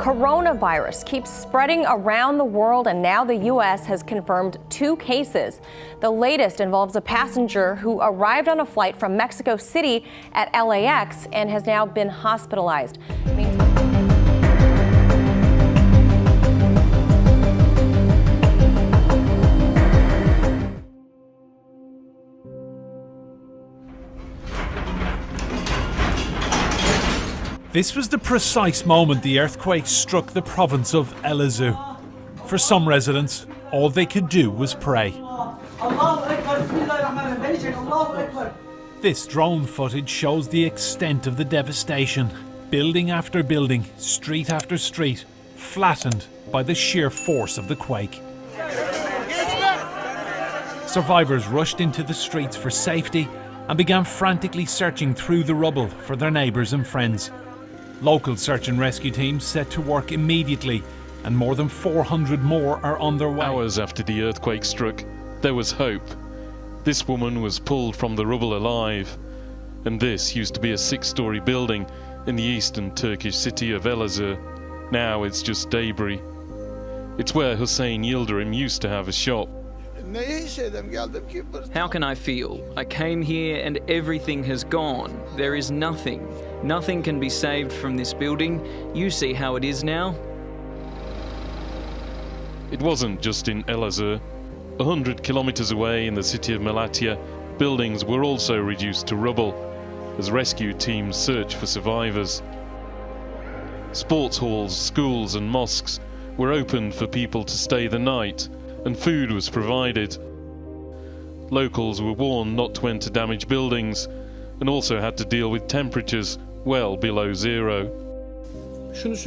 Coronavirus keeps spreading around the world, and now the U.S. has confirmed 2 cases. The latest involves a passenger who arrived on a flight from Mexico City at LAX and has now been hospitalized. This was the precise moment the earthquake struck the province of Elazığ. For some residents, all they could do was pray. This drone footage shows the extent of the devastation. Building after building, street after street, flattened by the sheer force of the quake. Survivors rushed into the streets for safety and began frantically searching through the rubble for their neighbours and friends. Local search and rescue teams set to work immediately, and more than 400 more are on their way. Hours after the earthquake struck, there was hope. This woman was pulled from the rubble alive, and this used to be a 6-story building in the eastern Turkish city of Elazığ. Now it's just debris. It's where Hussein Yildirim used to have a shop. How can I feel? I came here and everything has gone. There is nothing. Nothing can be saved from this building. You see how it is now. It wasn't just in Elazığ. 100 kilometers away in the city of Malatya, buildings were also reduced to rubble as rescue teams searched for survivors. Sports halls, schools and mosques were opened for people to stay the night, and food was provided. Locals were warned not to enter damaged buildings and also had to deal with temperatures well below zero. Since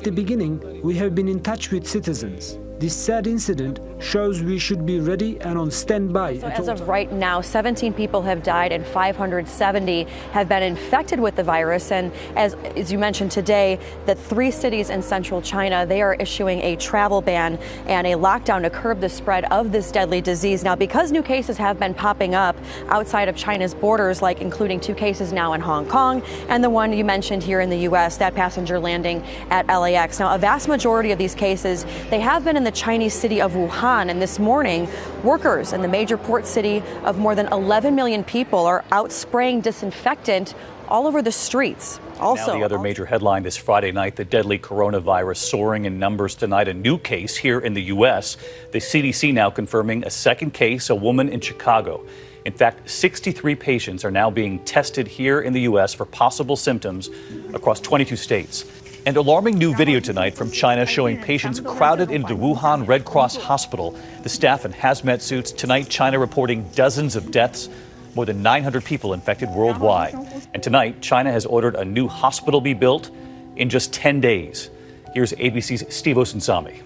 the beginning, we have been in touch with citizens. This sad incident shows we should be ready and on standby. So as of right now, 17 people have died and 570 have been infected with the virus. And as you mentioned today, that 3 cities in central China, they are issuing a travel ban and a lockdown to curb the spread of this deadly disease. Now, because new cases have been popping up outside of China's borders, like including 2 cases now in Hong Kong and the one you mentioned here in the U.S., that passenger landing at LAX. Now, a vast majority of these cases, they have been in the Chinese city of Wuhan, and this morning, workers in the major port city of more than 11 million people are out spraying disinfectant all over the streets. Also, now the other major headline this Friday night, the deadly coronavirus soaring in numbers tonight, a new case here in the U.S. The CDC now confirming a second case, a woman in Chicago. In fact, 63 patients are now being tested here in the U.S. for possible symptoms across 22 states. An alarming new video tonight from China showing patients crowded into the Wuhan Red Cross hospital. The staff in hazmat suits. Tonight, China reporting dozens of deaths, more than 900 people infected worldwide. And tonight, China has ordered a new hospital be built in just 10 days. Here's ABC's Steve Osunsami.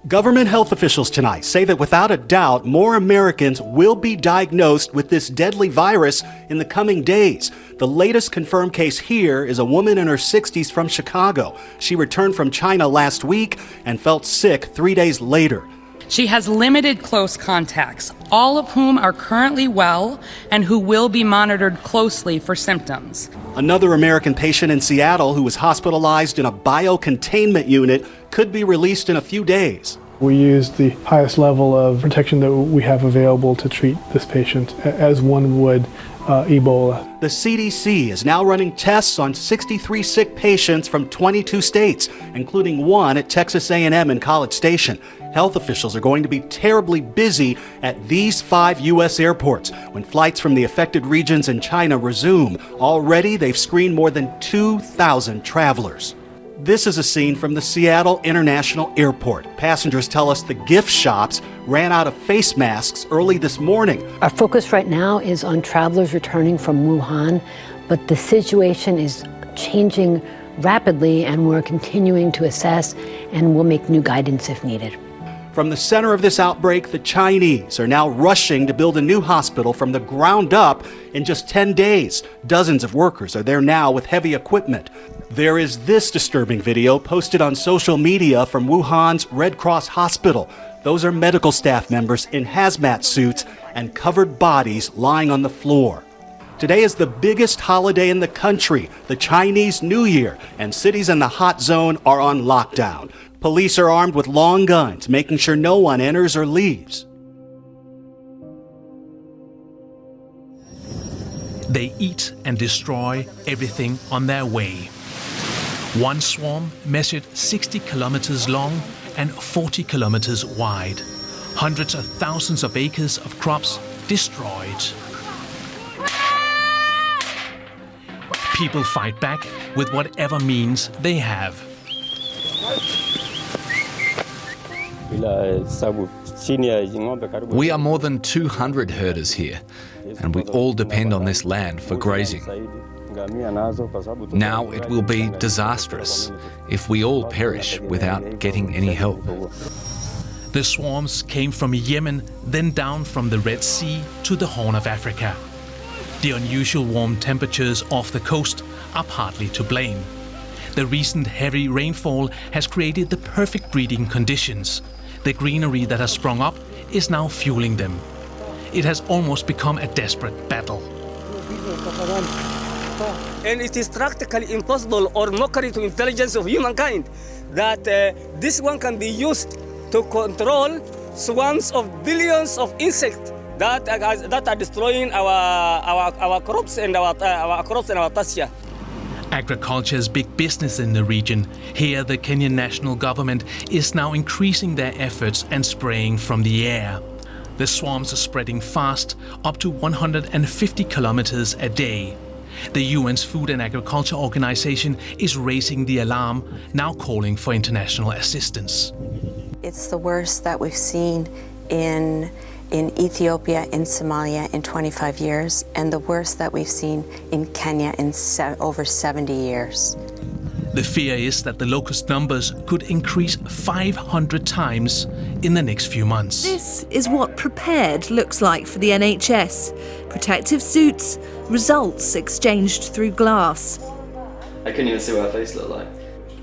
Government health officials tonight say that without a doubt, more Americans will be diagnosed with this deadly virus in the coming days. The latest confirmed case here is a woman in her 60s from Chicago. She returned from China last week and felt sick 3 days later. She has limited close contacts, all of whom are currently well and who will be monitored closely for symptoms. Another American patient in Seattle who was hospitalized in a biocontainment unit could be released in a few days. We used the highest level of protection that we have available to treat this patient, as one would Ebola. The CDC is now running tests on 63 sick patients from 22 states, including one at Texas A&M in College Station. Health officials are going to be terribly busy at these 5 U.S. airports when flights from the affected regions in China resume. Already, they've screened more than 2,000 travelers. This is a scene from the Seattle International Airport. Passengers tell us the gift shops ran out of face masks early this morning. Our focus right now is on travelers returning from Wuhan, but the situation is changing rapidly and we're continuing to assess and we'll make new guidance if needed. From the center of this outbreak, the Chinese are now rushing to build a new hospital from the ground up in just 10 days. Dozens of workers are there now with heavy equipment. There is this disturbing video posted on social media from Wuhan's Red Cross Hospital. Those are medical staff members in hazmat suits and covered bodies lying on the floor. Today is the biggest holiday in the country, the Chinese New Year, and cities in the hot zone are on lockdown. Police are armed with long guns, making sure no one enters or leaves. They eat and destroy everything on their way. One swarm measured 60 kilometers long and 40 kilometers wide. Hundreds of thousands of acres of crops destroyed. People fight back with whatever means they have. We are more than 200 herders here, and we all depend on this land for grazing. Now it will be disastrous if we all perish without getting any help. The swarms came from Yemen, then down from the Red Sea to the Horn of Africa. The unusual warm temperatures off the coast are partly to blame. The recent heavy rainfall has created the perfect breeding conditions. The greenery that has sprung up is now fueling them. It has almost become a desperate battle. And it is practically impossible or mockery to intelligence of humankind that this one can be used to control swarms of billions of insects that are destroying our crops and our pasture. Agriculture is big business in the region. Here, the Kenyan national government is now increasing their efforts and spraying from the air. The swarms are spreading fast, up to 150 kilometers a day. The UN's Food and Agriculture Organization is raising the alarm, now calling for international assistance. It's the worst that we've seen in Ethiopia, in Somalia in 25 years, and the worst that we've seen in Kenya in over 70 years. The fear is that the locust numbers could increase 500 times in the next few months. This is what prepared looks like for the NHS. Protective suits, results exchanged through glass. I couldn't even see what her face looked like.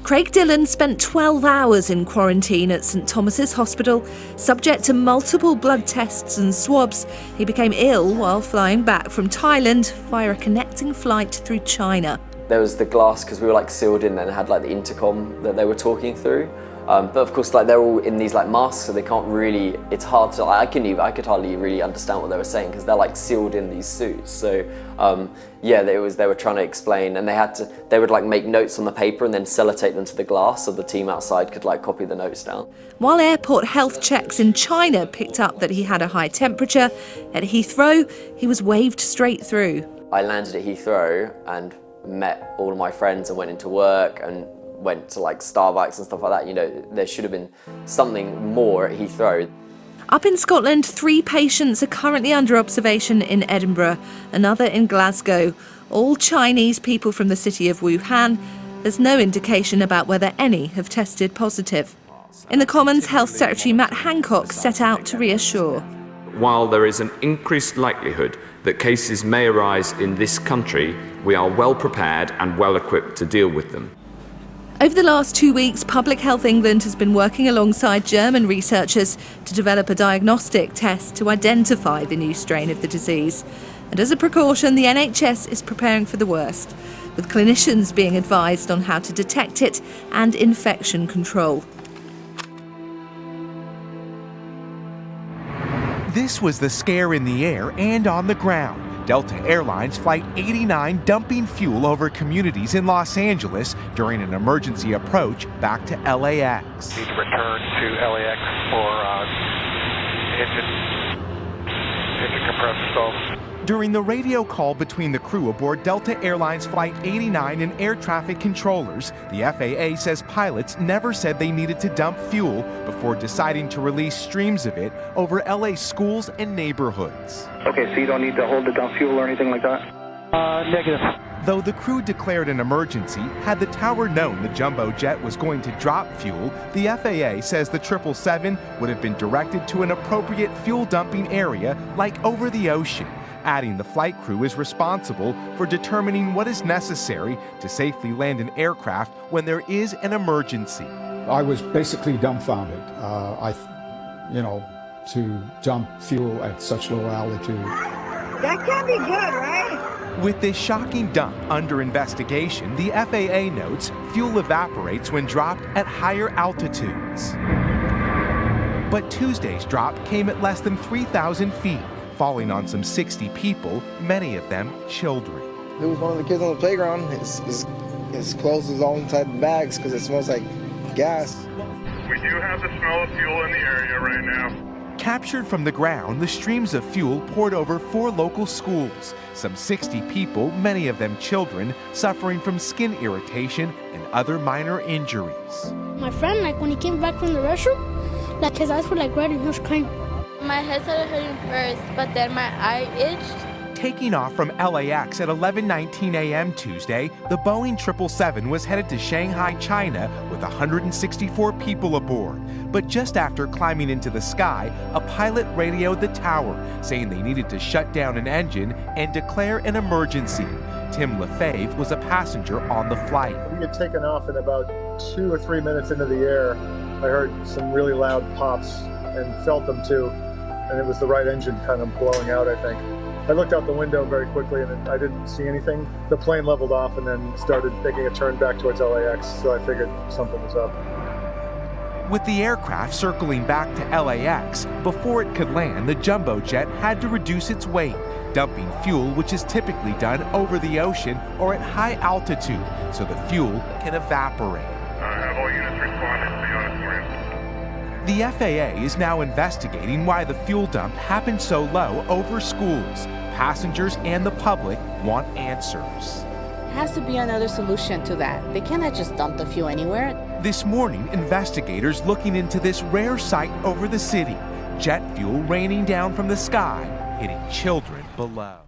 Craig Dillon spent 12 hours in quarantine at St Thomas's Hospital, subject to multiple blood tests and swabs. He became ill while flying back from Thailand via a connecting flight through China. There was the glass because we were like sealed in and had like the intercom that they were talking through. But of course, like they're all in these like masks, so they can't really. It's hard to. I could hardly really understand what they were saying because they're like sealed in these suits. So yeah, they were trying to explain, and they would like make notes on the paper and then sellotape them to the glass, so the team outside could like copy the notes down. While airport health checks in China picked up that he had a high temperature, at Heathrow he was waved straight through. I landed at Heathrow and met all of my friends and went into work and went to like Starbucks and stuff like that. You know, there should have been something more at Heathrow. Up in Scotland, 3 patients are currently under observation in Edinburgh, another in Glasgow. All Chinese people from the city of Wuhan. There's no indication about whether any have tested positive. In the Commons, Health Secretary Matt Hancock set out to reassure. While there is an increased likelihood that cases may arise in this country, we are well prepared and well equipped to deal with them. Over the last 2 weeks, Public Health England has been working alongside German researchers to develop a diagnostic test to identify the new strain of the disease. And as a precaution, the NHS is preparing for the worst, with clinicians being advised on how to detect it and infection control. This was the scare in the air and on the ground. Delta Airlines Flight 89 dumping fuel over communities in Los Angeles during an emergency approach back to LAX. Need to return to LAX for engine compressor stalls. During the radio call between the crew aboard Delta Airlines Flight 89 and air traffic controllers, the FAA says pilots never said they needed to dump fuel before deciding to release streams of it over LA schools and neighborhoods. Okay, so you don't need to hold the dump fuel or anything like that? Negative. Though the crew declared an emergency, had the tower known the jumbo jet was going to drop fuel, the FAA says the 777 would have been directed to an appropriate fuel dumping area like over the ocean, adding the flight crew is responsible for determining what is necessary to safely land an aircraft when there is an emergency. I was basically dumbfounded. To dump fuel at such low altitude. That can't be good, right? With this shocking dump under investigation, the FAA notes fuel evaporates when dropped at higher altitudes. But Tuesday's drop came at less than 3,000 feet, falling on some 60 people, many of them children. There was one of the kids on the playground. His clothes was all inside the bags because it smells like gas. We do have the smell of fuel in the area right now. Captured from the ground, the streams of fuel poured over 4 local schools. Some 60 people, many of them children, suffering from skin irritation and other minor injuries. My friend, when he came back from the restroom, his eyes were red and he was crying. My head started hurting first, but then my eye itched. Taking off from LAX at 11:19 a.m. Tuesday, the Boeing 777 was headed to Shanghai, China, with 164 people aboard. But just after climbing into the sky, a pilot radioed the tower, saying they needed to shut down an engine and declare an emergency. Tim Lefebvre was a passenger on the flight. We had taken off, and about 2 or 3 minutes into the air, I heard some really loud pops and felt them too. And it was the right engine kind of blowing out, I think. I looked out the window very quickly and I didn't see anything. The plane leveled off and then started making a turn back towards LAX, so I figured something was up. With the aircraft circling back to LAX, before it could land, the jumbo jet had to reduce its weight, dumping fuel which is typically done over the ocean or at high altitude, so the fuel can evaporate. Have all units responded to the auditorium. The FAA is now investigating why the fuel dump happened so low over schools. Passengers and the public want answers. There has to be another solution to that. They cannot just dump the fuel anywhere. This morning, investigators looking into this rare sight over the city. Jet fuel raining down from the sky, hitting children below.